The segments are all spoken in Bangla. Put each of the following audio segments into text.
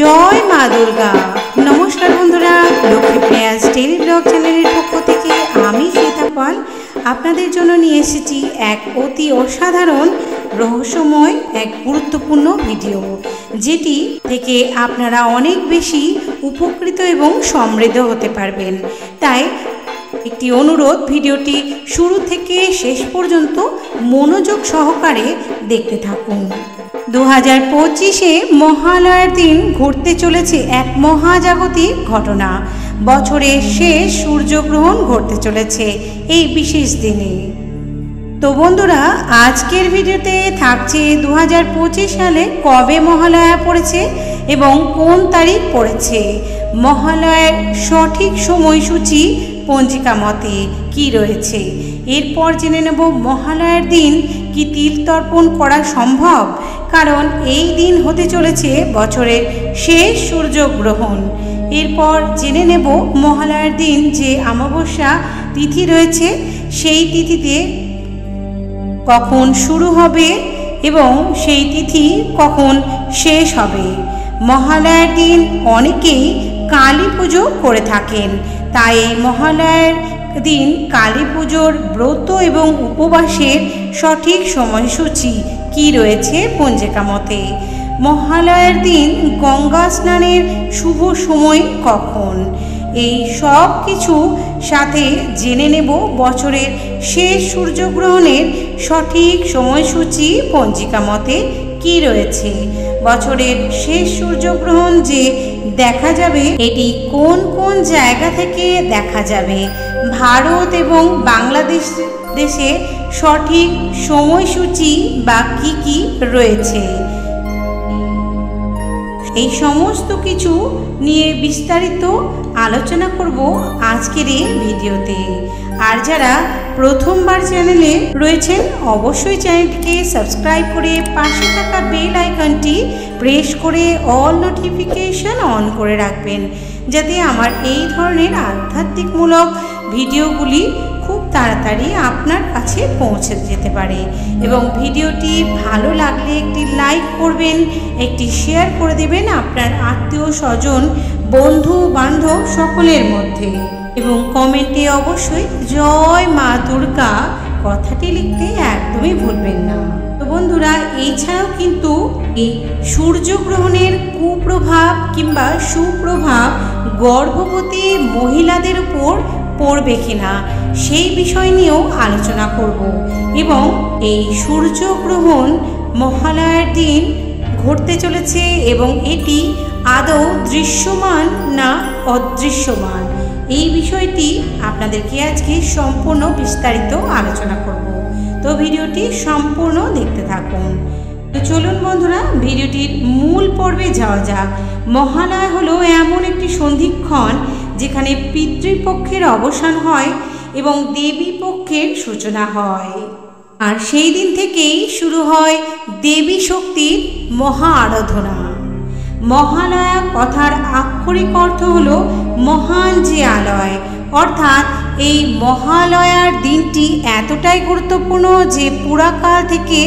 জয় মা দুর্গা। নমস্কার বন্ধুরা, লক্ষ্মীপ্রিয়া ডেইলি ব্লগ চ্যানেলের পক্ষ থেকে আমি শ্বেতা পাল আপনাদের জন্য নিয়ে এসেছি এক অতি অসাধারণ রহস্যময় এক গুরুত্বপূর্ণ ভিডিও, যেটি থেকে আপনারা অনেক বেশি উপকৃত এবং সমৃদ্ধ হতে পারবেন। তাই একটি অনুরোধ, ভিডিওটি শুরু থেকে শেষ পর্যন্ত মনোযোগ সহকারে দেখতে থাকুন। 2025-এ মহালয়ার দিন ঘটতে চলেছে এক মহাজাগতিক ঘটনা। বছরের শেষ সূর্যগ্রহণ ঘটতে চলেছে এই বিশেষ দিনে। তো বন্ধুরা, আজকের ভিডিওতে থাকছে 2025 সালে কবে মহালয়া পড়েছে এবং কোন তারিখ পড়েছে, মহালয়ার সঠিক সময়সূচি পঞ্জিকা মতে কি রয়েছে। এরপর জেনে নেব মহালয়ার দিন কি তিল তর্পণ করা সম্ভব, কারণ এই দিন হতে চলেছে বছরের শেষ সূর্যগ্রহণ। এরপর জেনে নেব মহালয়ার দিন যে অমাবস্যা তিথি রয়েছে সেই তিথিতে কখন শুরু হবে এবং সেই তিথি কখন শেষ হবে। মহালয়ার দিন অনেকেই কালী পুজো করে থাকেন, তাই এই মহালয়ার দিন কালী পুজোর ব্রত এবং উপবাসের সঠিক সময়সূচি কি রয়েছে পঞ্জিকা মতে। মহালয়ার দিন গঙ্গা স্নানের শুভ সময় কখন, এই সব কিছু সাথে জেনে নেব বছরের শেষ সূর্যগ্রহণের সঠিক সময়সূচি পঞ্জিকা মতে কি রয়েছে। বছরের শেষ সূর্যগ্রহণ যে দেখা যাবে, এটি কোন কোন জায়গা থেকে দেখা যাবে, ভারত এবং বাংলাদেশ দেশে সঠিক সময়সূচি বা কি কি রয়েছে, এই সমস্ত কিছু নিয়ে বিস্তারিত আলোচনা করব আজকের এই ভিডিওতে। আর যারা প্রথমবার চ্যানেলে রয়েছেন অবশ্যই চ্যানেলটিকে সাবস্ক্রাইব করে পাশে থাকা বেল আইকনটি প্রেস করে অল নোটিফিকেশন অন করে রাখবেন, যাতে আমার এই ধরনের আধ্যাত্মিকমূলক ভিডিওগুলি খুব তাড়াতাড়ি আপনার কাছে পৌঁছে যেতে পারে। এবং ভিডিওটি ভালো লাগলে একটি লাইক করবেন, একটি শেয়ার করে দেবেন আপনার আত্মীয় স্বজন বন্ধু বান্ধব সকলের মধ্যে, এবং কমেন্টে অবশ্যই জয় মা দুর্গা কথাটি লিখতে একদমই ভুলবেন না। তো বন্ধুরা, এছাড়াও কিন্তু এই সূর্যগ্রহণের কুপ্রভাব কিংবা সুপ্রভাব গর্ভবতী মহিলাদের উপর পড়বে কিনা সেই বিষয় নিয়েও আলোচনা করব। এবং এই সূর্যগ্রহণ মহালয়ার দিন ঘটতে চলেছে এবং এটি আদৌ দৃশ্যমান না অদৃশ্যমান, এই বিষয়টি আপনাদেরকে আজকে সম্পূর্ণ বিস্তারিত আলোচনা করব। তো ভিডিওটি সম্পূর্ণ দেখতে থাকুন। তো চলুন বন্ধুরা, ভিডিওটির মূল পর্বে যাওয়া যাক। মহালয়া হলো এমন একটি সন্ধিক্ষণ যেখানে পিতৃপক্ষের অবসান হয় এবং দেবী পক্ষের সূচনা হয়। আর সেই দিন থেকেই শুরু হয় দেবী শক্তির মহা আরাধনা। মহালয়া কথার আক্ষরিক অর্থ হলো মহান যে আলয়, অর্থাৎ এই মহালয়ার দিনটি এতটাই গুরুত্বপূর্ণ যে পুরাকাল থেকে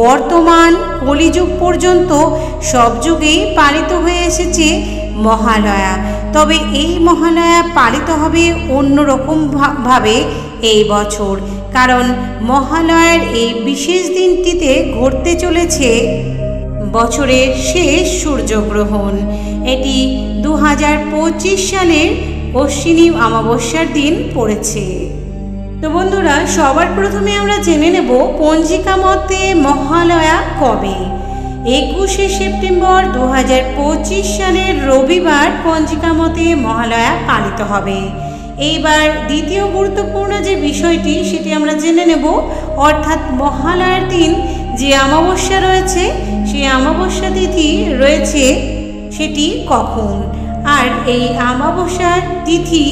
বর্তমান কলিযুগ পর্যন্ত সব যুগেই পালিত হয়ে এসেছে মহালয়া। তবে এই মহালয়া পালিত হবে অন্যরকম ভাবে এই বছর, কারণ মহালয়ার এই বিশেষ দিনটিতে ঘটতে চলেছে বছরের শেষ সূর্যগ্রহণ। এটি 2025 সালের অশ্বিনী অমাবস্যার দিন পড়েছে। তো বন্ধুরা, সবার প্রথমে আমরা জেনে নেব পঞ্জিকা মতে মহালয়া কবে। 21শে সেপ্টেম্বর 2025 সালের রবিবার পঞ্জিকা মতে মহালয়া পালিত হবে। এইবার দ্বিতীয় গুরুত্বপূর্ণ যে বিষয়টি সেটি আমরা জেনে নেব, অর্থাৎ মহালয়ার দিন যে অমাবস্যা রয়েছে সেই অমাবস্যা তিথি রয়েছে সেটি কখন। আর এই অমাবস্যার তিথি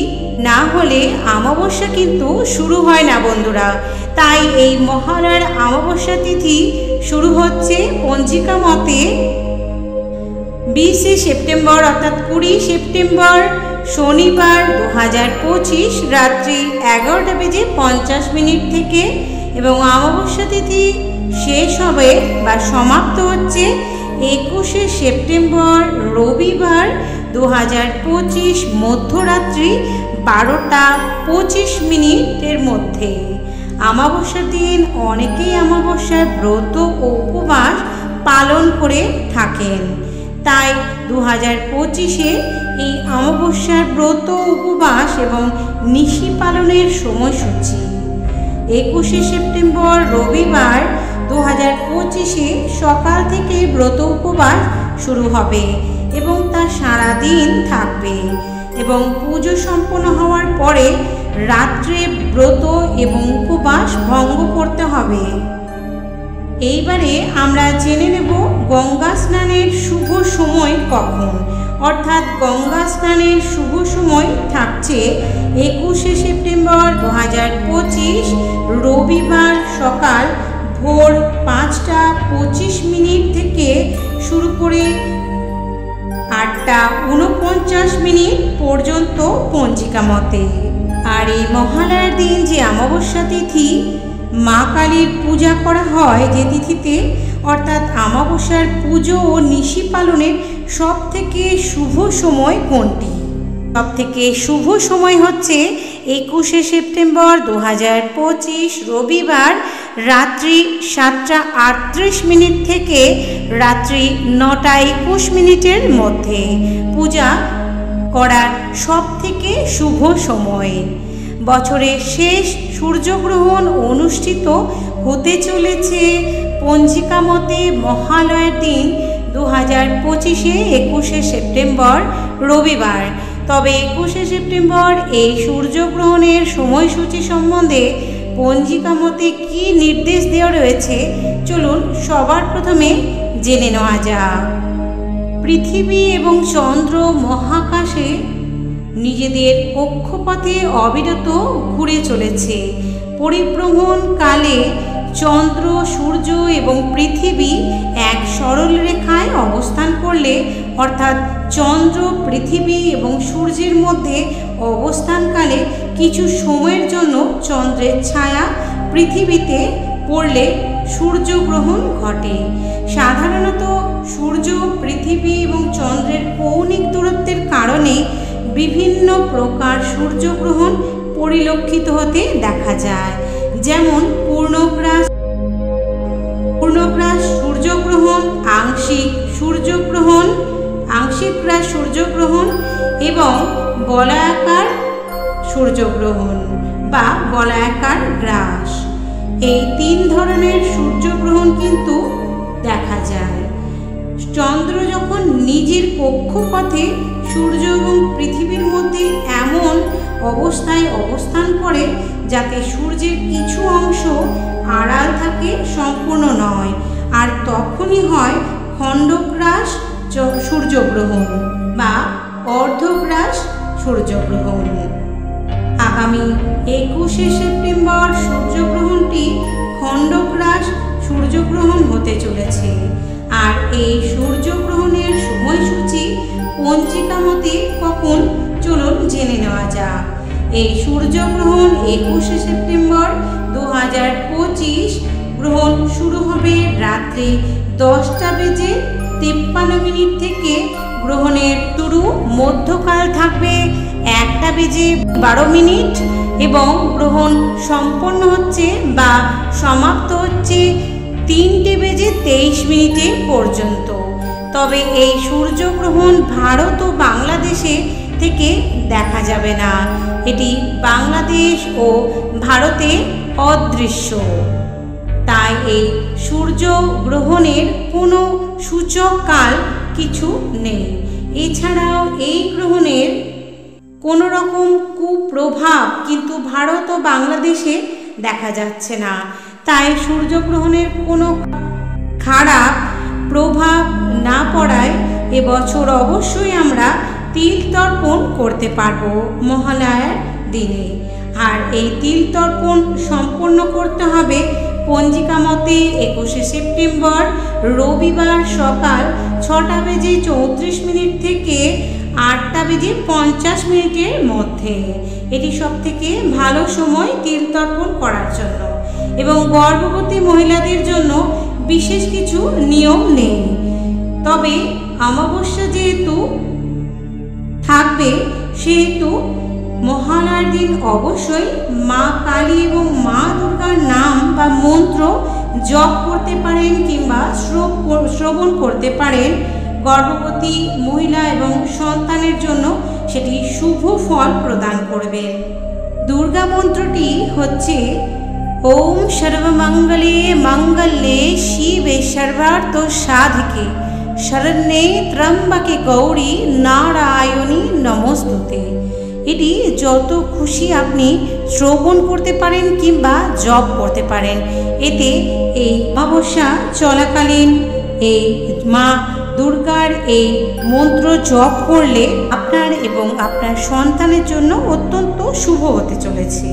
না হলে অমাবস্যা কিন্তু শুরু হয় না বন্ধুরা। তাই এই মহালয়ার অমাবস্যা তিথি শুরু হচ্ছে পঞ্জিকা মতে 20শে সেপ্টেম্বর, অর্থাৎ 20 সেপ্টেম্বর শনিবার 2025 রাত্রি 11:50 থেকে, এবং অমাবস্যা তিথি শেষ হবে বা সমাপ্ত হচ্ছে 21শে সেপ্টেম্বর রবিবার 2025 মধ্যরাত্রি 12টা 25 মিনিটের মধ্যে। অমাবস্যার দিন অনেকেই অমাবস্যার ব্রত ও উপবাস পালন করে থাকেন। তাই 2025-এ এই অমাবস্যার ব্রত উপবাস এবং নিশি পালনের সময়সূচি 21শে সেপ্টেম্বর রবিবার 2025-এ সকাল থেকে ব্রত উপবাস শুরু হবে এবং তা সারাদিন থাকবে এবং পুজো সম্পন্ন হওয়ার পরে রাত্রে ব্রত এবং উপবাস ভঙ্গ করতে হবে। এইবারে আমরা জেনে নেব গঙ্গা স্নানের শুভ সময় কখন। অর্থাৎ গঙ্গা স্নানের শুভ সময় থাকছে 21শে সেপ্টেম্বর 2025 রবিবার সকাল ভোর 5টা 25 মিনিট থেকে শুরু করে 8টা 49 মিনিট পর্যন্ত পঞ্জিকা মতে। আর এই মহালয়ার দিন যে অমাবস্যা তিথি মা কালীর পূজা করা হয় যে তিথিতে, অর্থাৎ অমাবস্যার পুজো ও নিশি পালনের সবথেকে শুভ সময় কোনটি? সবথেকে শুভ সময় হচ্ছে 21শে সেপ্টেম্বর 2025 রবিবার রাত্রি 7টা 38 মিনিট থেকে রাত্রি 9টা 21 মিনিটের মধ্যে পূজা করার সবথেকে শুভ সময়। বছরের শেষ সূর্যগ্রহণ অনুষ্ঠিত হতে চলেছে পঞ্জিকা মতে মহালয়ার দিন 2025-এ 21শে সেপ্টেম্বর রবিবার। তবে 21শে সেপ্টেম্বর এই সূর্যগ্রহণের সময়সূচি সম্বন্ধে পঞ্জিকা মতে কী নির্দেশ দেওয়া রয়েছে চলুন সবার প্রথমে জেনে নেওয়া যাক। পৃথিবী এবং চন্দ্র মহাকাশে নিজেদের কক্ষপথে অবিরত ঘুরে চলেছে। পরিভ্রমণ কালে চন্দ্র, সূর্য এবং পৃথিবী এক সরল রেখায় অবস্থান করলে, অর্থাৎ চন্দ্র, পৃথিবী এবং সূর্যের মধ্যে অবস্থানকালে কিছু সময়ের জন্য চন্দ্রের ছায়া পৃথিবীতে পড়লে সূর্যগ্রহণ ঘটে। সাধারণত সূর্য, পৃথিবী এবং চন্দ্রের কৌণিক দূরত্বের কারণে বিভিন্ন প্রকার সূর্যগ্রহণ পরিলক্ষিত হতে দেখা যায়, যেমন পূর্ণগ্রাস সূর্যগ্রহণ, আংশিক সূর্যগ্রহণ, আংশিক গ্রাস সূর্যগ্রহণ এবং বলয়াকার সূর্যগ্রহণ বা বলয়াকার গ্রাস। এই তিন ধরনের সূর্যগ্রহণ কিন্তু দেখা যায়। চন্দ্র যখন নিজের কক্ষপথে সূর্য এবং পৃথিবীর মধ্যে এমন অবস্থায় অবস্থান করে যাতে সূর্যের কিছু অংশ আড়াল থাকে, সম্পূর্ণ নয়, আর তখনই হয় খণ্ডগ্রাস সূর্যগ্রহণ বা অর্ধগ্রাস সূর্যগ্রহণ। আগামী 21শে সেপ্টেম্বর সূর্যগ্রহণটি খণ্ডগ্রাস সূর্যগ্রহণ হতে চলেছে। আর এই সূর্যগ্রহণের সময়সূচি পঞ্জিকা মতে কখন চলুন জেনে নেওয়া যাক। এই সূর্যগ্রহণ 21শে সেপ্টেম্বর 2025 গ্রহণ শুরু হবে রাত্রি 10টা বেজে 53 মিনিট থেকে। গ্রহণের শুরু মধ্যকাল থাকবে 1টা বেজে 12 মিনিট এবং গ্রহণ সম্পন্ন হচ্ছে বা সমাপ্ত হচ্ছে 3টে বেজে 23 মিনিটে পর্যন্ত। তবে এই সূর্যগ্রহণ ভারত ও বাংলাদেশে থেকে দেখা যাবে না, এটি বাংলাদেশ ও ভারতে অদৃশ্য। তাই এই সূর্যগ্রহণের কোনো সূচক কাল কিছু নেই। এছাড়াও এই গ্রহণের কোনো রকম কুপ্রভাব কিন্তু ভারত ও বাংলাদেশে দেখা যাচ্ছে না। তাই সূর্যগ্রহণের কোনো খারাপ প্রভাব না পড়ায় এবছর অবশ্যই আমরা তিল তর্পণ করতে পারবো মহালয়ার দিনে। আর এই তিল তর্পণ সম্পন্ন করতে হবে পঞ্জিকা মতে 21শে সেপ্টেম্বর রবিবার সকাল 6টা বেজে 34 মিনিট থেকে 8টা বেজে 50 মিনিটের মধ্যে। এটি সবথেকে ভালো সময় তিল তর্পণ করার জন্য। এবং গর্ভবতী মহিলাদের জন্য বিশেষ কিছু নিয়ম নেই। তবে অমাবস্যা যেহেতু থাকবে সেহেতু মহালয়ার দিন অবশ্যই মা কালী এবং মা দুর্গার নাম বা মন্ত্র জপ করতে পারেন কিংবা শ্রবণ করতে পারেন। গর্ভবতী মহিলা এবং সন্তানের জন্য সেটি শুভ ফল প্রদান করবে। দুর্গা মন্ত্রটি হচ্ছে ওম সর্বমঙ্গলে মঙ্গলে শিবে সর্বার্থ সাধিকে শরণ্যে ত্র্যম্বকে গৌরী নারায়ণী নমস্তুতে। এটি যত খুশি আপনি শ্রবণ করতে পারেন কিংবা জপ করতে পারেন। এতে এই অমাবস্যা চলাকালীন এই মা দুর্গার এই মন্ত্র জপ করলে আপনার এবং আপনার সন্তানের জন্য অত্যন্ত শুভ হতে চলেছে।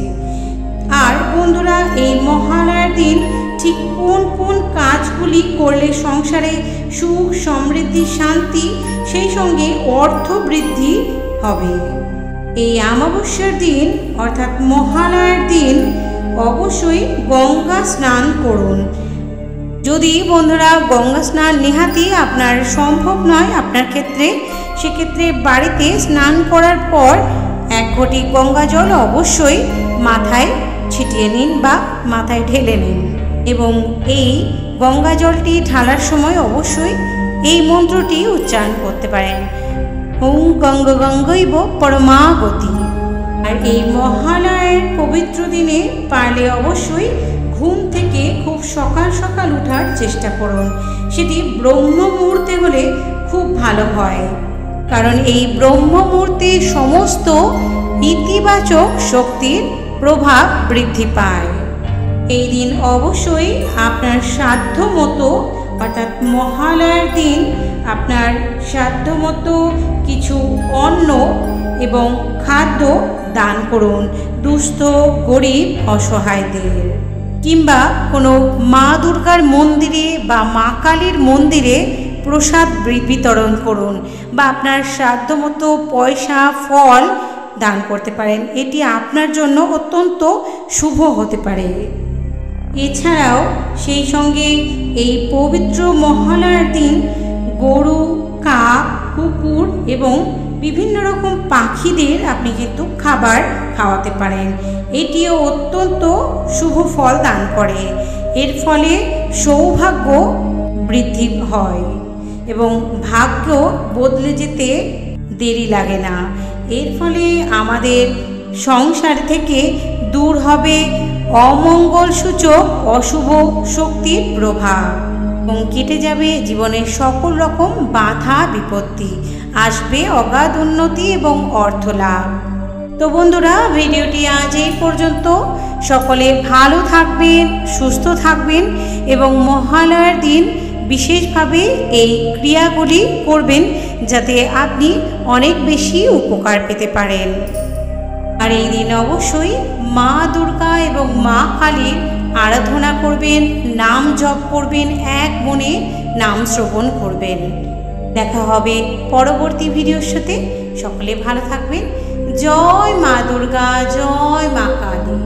আর বন্ধুরা, এই মহালয়ার দিন ঠিক কোন কোন কাজগুলি করলে সংসারে সুখ সমৃদ্ধি শান্তি সেই সঙ্গে অর্থ বৃদ্ধি হবে। এই অমাবস্যার দিন অর্থাৎ মহালয়ার দিন অবশ্যই গঙ্গা স্নান করুন। যদি বন্ধুরা গঙ্গা স্নান নেহাতি আপনার সম্ভব নয় আপনার ক্ষেত্রে, সেক্ষেত্রে বাড়িতে স্নান করার পর 1 ঘটি গঙ্গা জল অবশ্যই মাথায় ছিটিয়ে নিন বা মাথায় ঢেলে নিন এবং এই গঙ্গা জলটি ঢালার সময় অবশ্যই এই মন্ত্রটি উচ্চারণ করতে পারেন, ওম গঙ্গ গঙ্গৈব পরমাগতি। আর এই মহালয়ের পবিত্র দিনে পারলে অবশ্যই ঘুম থেকে খুব সকাল সকাল ওঠার চেষ্টা করুন। সেটি ব্রহ্ম মুহূর্তে হলে খুব ভালো হয়, কারণ এই ব্রহ্ম মুহূর্তে সমস্ত ইতিবাচক শক্তির প্রভাব বৃদ্ধি পায়। এই দিন অবশ্যই আপনার সাধ্য মতো অর্থাৎ মহালয়ার দিন আপনার সাধ্য মতো কিছু অন্ন এবং খাদ্য দান করুন দুস্থ গরিব অসহায়দের, কিংবা কোনো মা দুর্গার মন্দিরে বা মা কালীর মন্দিরে প্রসাদ বিতরণ করুন বা আপনার সাধ্য মতো পয়সা ফল দান করতে পারেন। এটি আপনার জন্য অত্যন্ত শুভ হতে পারে। এছাড়াও সেই সঙ্গে এই পবিত্র মহালয়ার দিন গরু, কাক, কুকুর এবং বিভিন্ন রকম পাখিদের আপনি কিন্তু খাবার খাওয়াতে পারেন। এটিও অত্যন্ত শুভ ফল দান করে। এর ফলে সৌভাগ্য বৃদ্ধি হয় এবং ভাগ্য বদলে যেতে দেরি লাগে না। এর ফলে আমাদের সংসার থেকে দূর হবে অমঙ্গল সূচক অশুভ শক্তির প্রভাব এবং কেটে যাবে জীবনের সকল রকম বাধা বিপত্তি, আসবে অগাধ উন্নতি এবং অর্থ লাভ। তো বন্ধুরা, ভিডিওটি আজ এই পর্যন্ত। সকলে ভালো থাকবেন, সুস্থ থাকবেন এবং মহালয়ার দিন বিশেষভাবে এই ক্রিয়াগুলি করবেন যাতে আপনি অনেক বেশি উপকার পেতে পারেন। আর এই দিন অবশ্যই মা দুর্গা এবং মা কালীর আরাধনা করবেন, নাম জপ করবেন, এক মনে নাম শ্রবণ করবেন। দেখা হবে পরবর্তী ভিডিওর সাথে। সকলে ভালো থাকবেন। জয় মা দুর্গা, জয় মা কালী।